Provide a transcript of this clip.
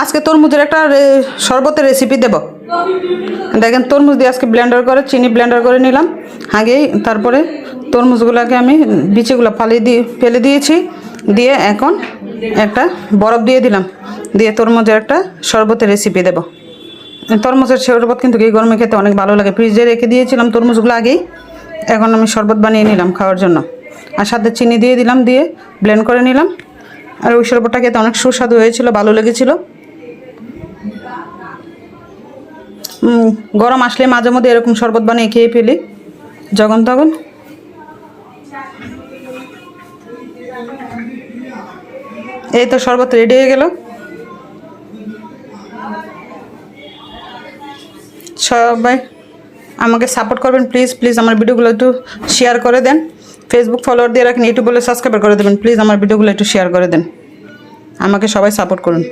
আজকে তরমুজের একটা শরবতের রেসিপি দেব। দেখেন তরমুজ দিয়ে আজকে ব্লেন্ডার করে চিনি ব্লেন্ডার করে নিলাম আগেই। তারপরে তরমুজগুলোকে আমি বিচিগুলো ফেলে দিয়েছি, দিয়ে এখন একটা বরফ দিয়ে দিলাম, দিয়ে তরমুজের একটা শরবতের রেসিপি দেব। তরমুজের শরবত কিন্তু এই গরমে খেতে অনেক ভালো লাগে। ফ্রিজে রেখে দিয়েছিলাম তরমুজগুলো আগেই, এখন আমি শরবত বানিয়ে নিলাম খাওয়ার জন্য। আর সাথে চিনি দিয়ে দিলাম, দিয়ে ব্লেন্ড করে নিলাম। আর ওই শরবতটা খেতে অনেক সুস্বাদু হয়েছিল, ভালো লেগেছিল। গরম আসলে মাঝে মধ্যে এরকম শরবত বানিয়ে খেয়ে ফেলি যখন তখন। এই তো শরবত রেডি হয়ে গেল। সবাই আমাকে সাপোর্ট করবেন প্লিজ প্লিজ। আমার ভিডিওগুলো একটু শেয়ার করে দেন। ফেসবুক ফলোয়ার দিয়ে রাখেন, ইউটিউব বলে সাবস্ক্রাইব করে দেবেন প্লিজ। আমার ভিডিওগুলো একটু শেয়ার করে দেন, আমাকে সবাই সাপোর্ট করুন।